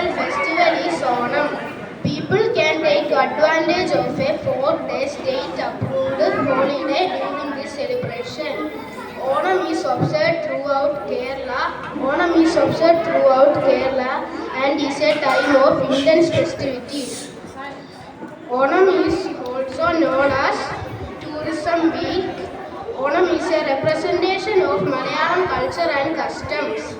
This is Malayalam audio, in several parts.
national festival is Onam. People can take advantage of a 4-day state-approved holiday during this celebration. Onam is observed throughout Kerala. Onam is observed throughout Kerala and is a time of intense festivities. Onam is also known as Tourism Week. Onam is a representation of Malayalam culture and customs.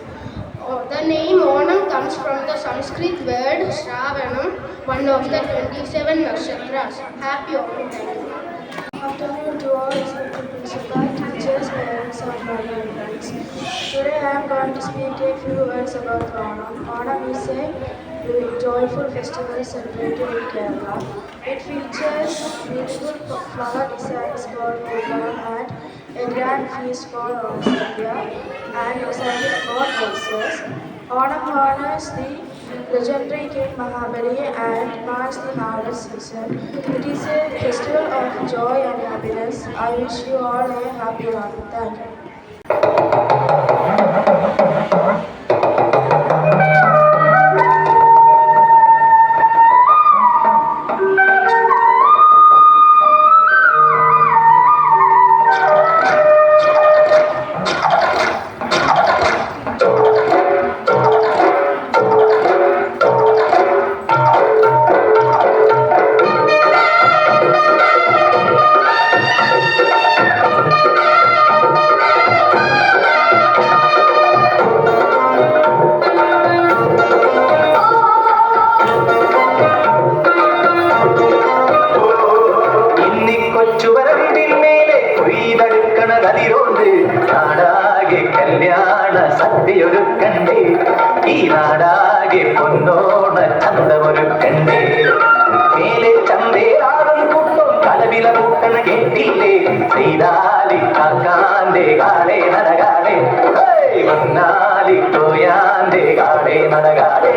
The name Onam comes from the Sanskrit word Shravanam, one of the 27 nakshatras. Happy Onam. Afternoon to all respected principal, teachers, parents, and other friends. Today I am going to speak a few words about Onam. Onam is a joyful festival celebrated in Kerala. It features beautiful flower designs called Pookalam and a grand feast called Onam and exciting boat races. Onam honors the legendary King Mahabali and marks the harvest season. It is a festival of joy and happiness. I wish you all a happy Onam. Thank you. നാടാകെ കല്യാണ സദ്യയൊരുക്കണ്ടേ, ഈ നാടാകെ പൊന്നോണ ചന്തമൊരുക്കണ്ടേ. മേലെ ചന്തേറാടും കൂട്ടും കലവില കൂട്ടണ കേട്ടില്ലേ, ചെയ്താലി കാക്കാന്റെ കാളെ നടകാളെ, വന്നാലി തോയാന്റെ കാളെ നടകാളെ.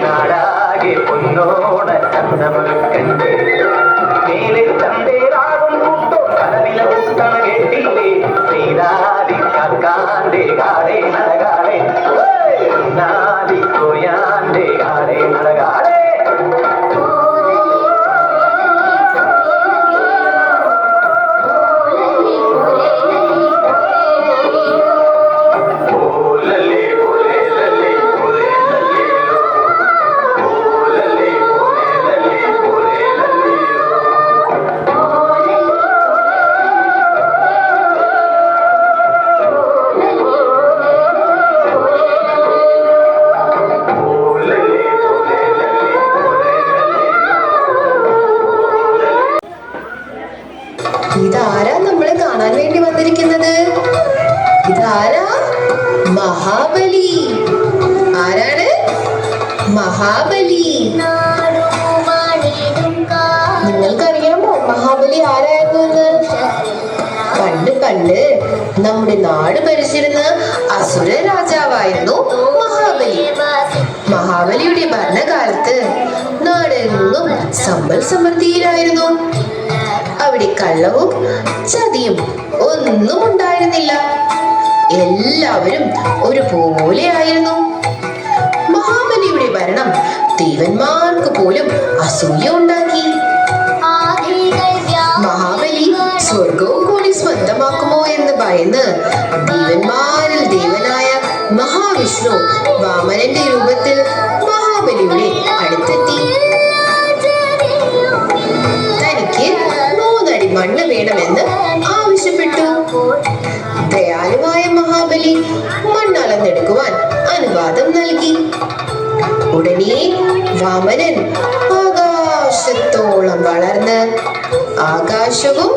നാടാകെ പൊന്നോണ ചന്തമൊരുക്കണ്ടേ മേലെ ചന്തേരാകും കൂട്ടോ കലവില കൂട്ടണ കേട്ടില്ലേ ശ്രീരാതി കാക്കാന്റെ കാടേ നടകാടേ നാദി കോയാന്റെ കാടേ നടകാടേ ഇതാരാ നമ്മളെ കാണാൻ വേണ്ടി വന്നിരിക്കുന്നത്? ഇതാരാ? മഹാബലി. ആരാണ്? മഹാബലി. നിങ്ങൾക്കറിയാമോ മഹാബലി ആരായിരുന്നു എന്ന്? പണ്ട് നമ്മുടെ നാട് ഭരിച്ചിരുന്ന അസുര രാജാവായിരുന്നു മഹാബലി. മഹാബലിയുടെ ഭരണകാലത്ത് നാടെങ്ങും സമ്പൽ സമൃദ്ധിയിലായിരുന്നു. അവിടെ കള്ളവും ചതിയും ഒന്നും ഉണ്ടായിരുന്നില്ല. എല്ലാവരും ഒരുപോലെ ആയിരുന്നു. മഹാബലിയുടെ ഭരണം ദേവന്മാർക്ക് പോലും അസൂയ ഉണ്ടാക്കി. മഹാബലി സ്വർഗവും കൂടി സ്വന്തമാക്കുമോ എന്ന് ഭയന്ന് ദേവന്മാരിൽ ദേവനായ മഹാവിഷ്ണു വാമനന്റെ രൂപത്തിൽ മഹാബലിയുടെ അടുത്തെത്തി. തനിക്ക് 3 അടി മണ്ണ് വേണമെന്ന് ആവശ്യപ്പെട്ടു. ദയാലുവായ മഹാബലി മണ്ണളന്നെടുക്കുവാൻ അനുവാദം നൽകി. ഉടനെ വാമനൻ ആകാശത്തോളം വളർന്ന് ആകാശവും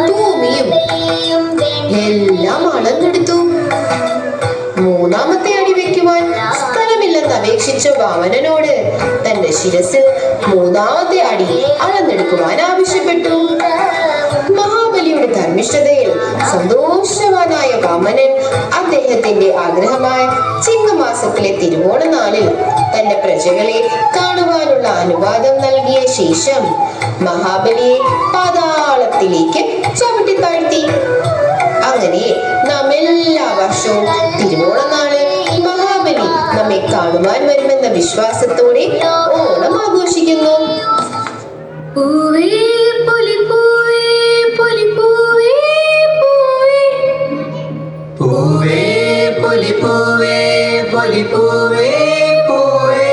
ഭൂമിയും എല്ലാം അളന്നെടുത്തു. 3ാമത്തെ അടി വെക്കുവാൻ സ്ഥലമില്ലെന്ന് അപേക്ഷിച്ച വാമനനോട് തന്റെ ശിരസിൽ 3ാമത്തെ അടി അളന്നെടുക്കുവാൻ ആവശ്യപ്പെട്ടു. മഹാബലിയുടെ ധർമ്മിഷ്ഠതയിൽ സന്തോഷവാനായ വാമനൻ അദ്ദേഹത്തിന്റെ ആഗ്രഹമായ ചിങ്ങമാസത്തിലെ തിരുവോണ നാളിൽ തന്റെ പ്രജകളെ കാണുവാനുള്ള അനുവാദം നൽകിയ ശേഷം മഹാബലിയെ പാതാളത്തിലേക്ക് ചവിട്ടി താഴ്ത്തി. അങ്ങനെ നാം എല്ലാ വർഷവും തിരുവോണ നാളിൽ മഹാബലി നമ്മെ കാണുവാൻ വരുമെന്ന വിശ്വാസത്തോടെ ഓണം ആഘോഷിക്കുന്നു. പൂവേ പൊലിപ്പൂവേ പൊലിപ്പൂവേ പൂവേ പൂവേ പൊലിപ്പൂവേ പൊലിപ്പൂവേ പൂവേ.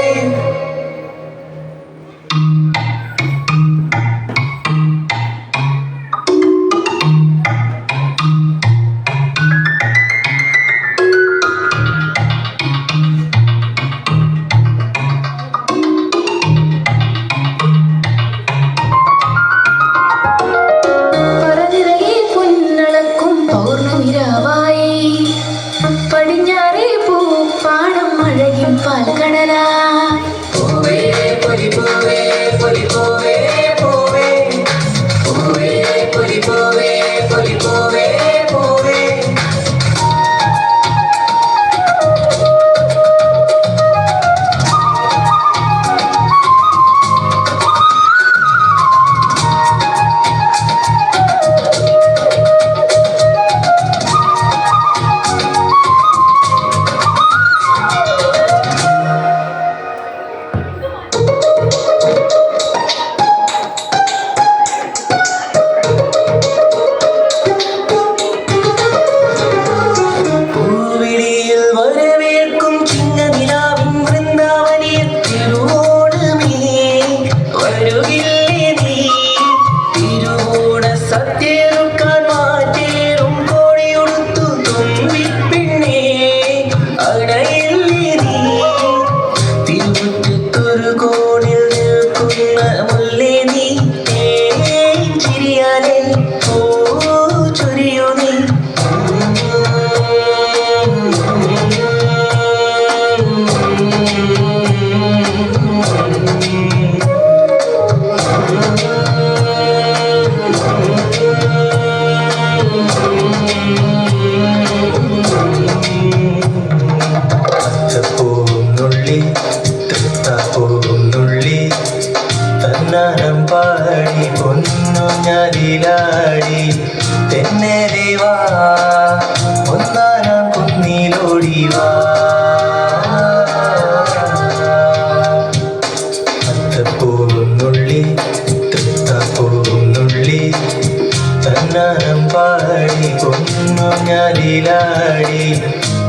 കടലിലാടി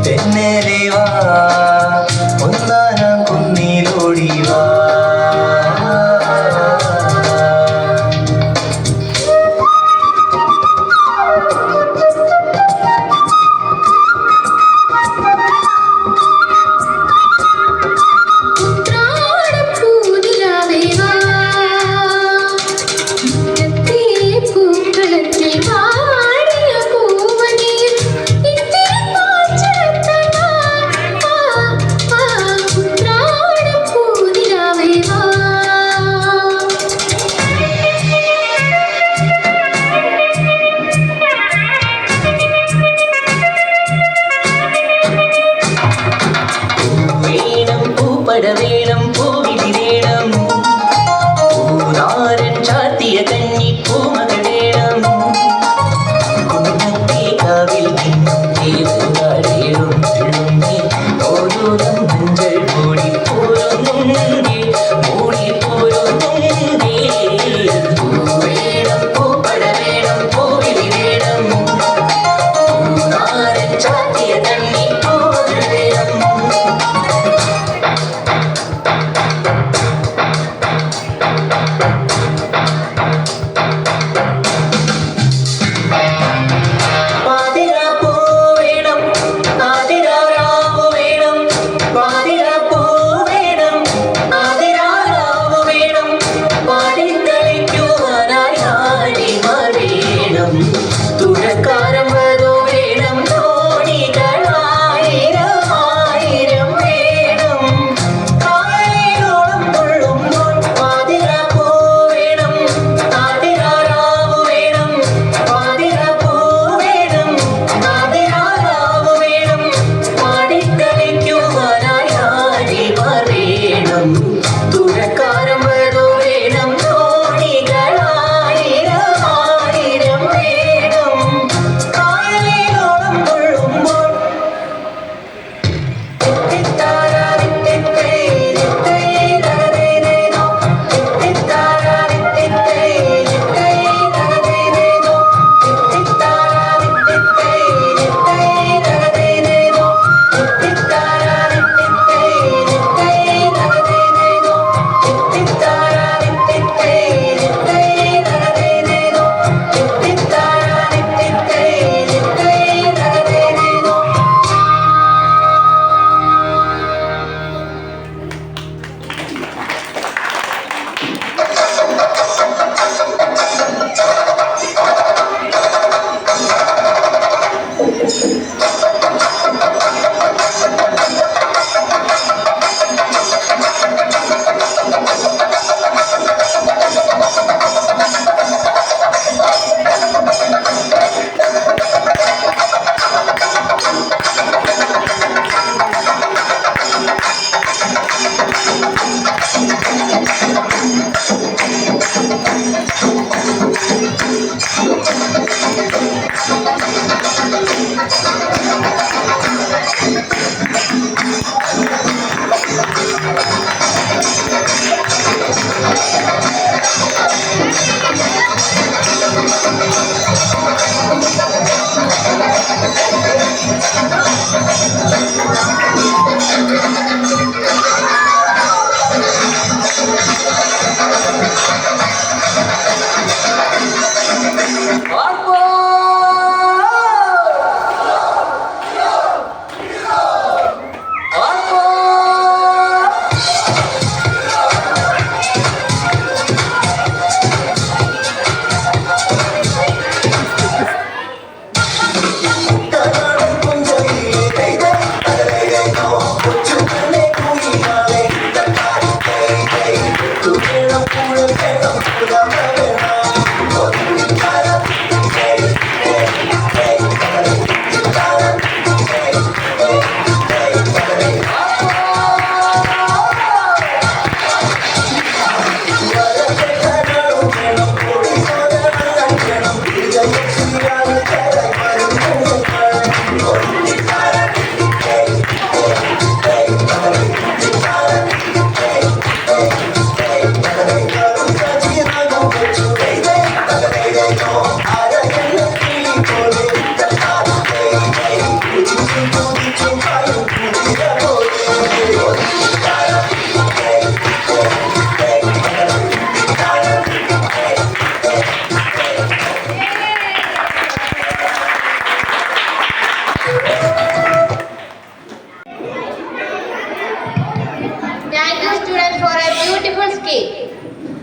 തെന്നലെ വാ ഒന്നാനാം കുന്നിലോടി വാ വേണം പൂവിധി വേണം പൂനാരൻ ചാത്തിയ കന്നി പൂമകൾ വേണം കുന്നത്തെ കാവിൽ നിന്നും േടും ഓരോന്നും മഞ്ചൾ മൂടി പോരുന്നുണ്ടേ മൂടി പോരുന്നുണ്ടേ വേണം പൂപ്പട വേണം പൂവിധി വേണം പൂനാരൻ ചാത്തിയ കന്നി പൂമകൾ വേണം skit.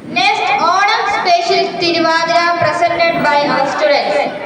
Next, Onam special Tiruvadira presented by our students.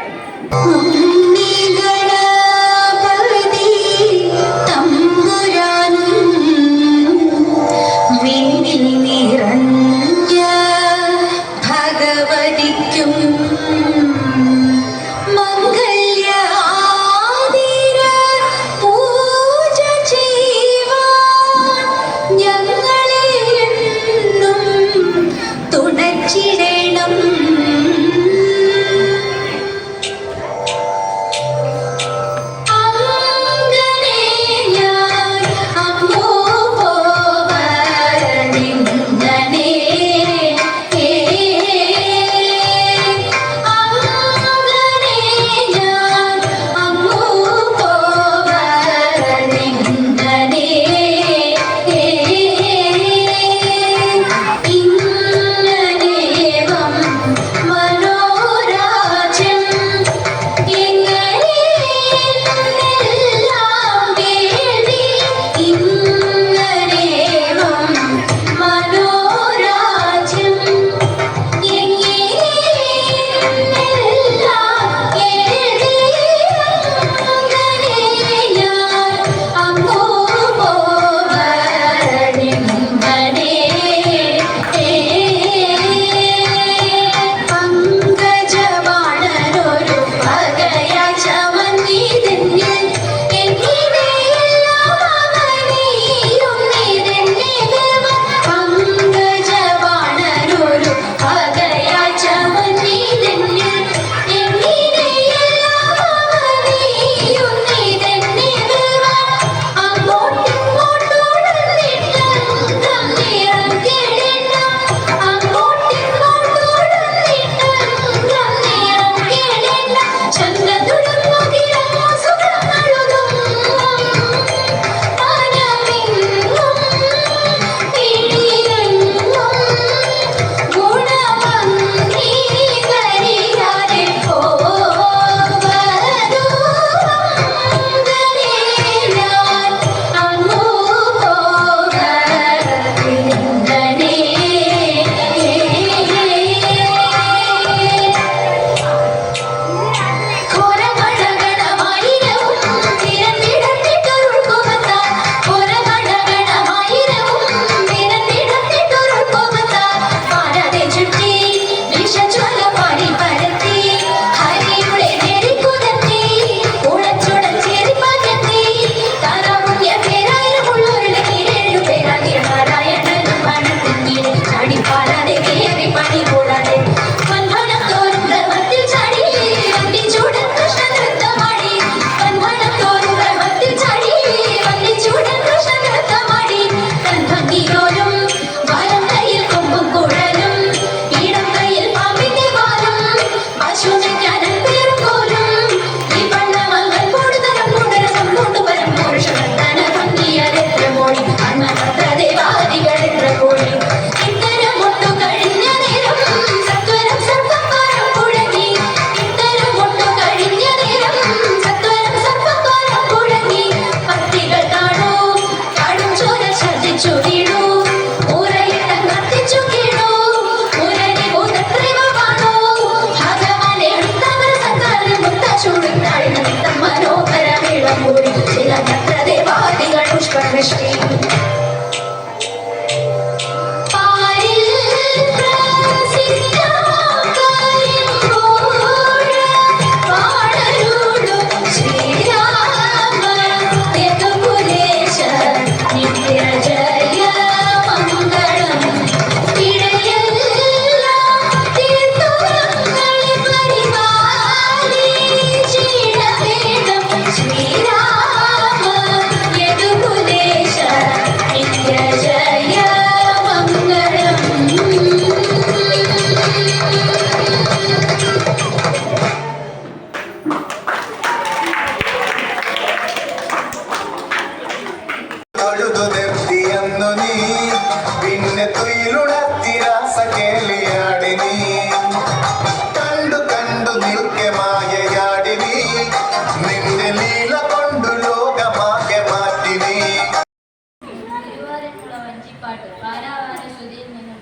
പാട്ട് പാരാവാര ശ്രുതിയിൽ നിന്നും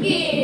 Give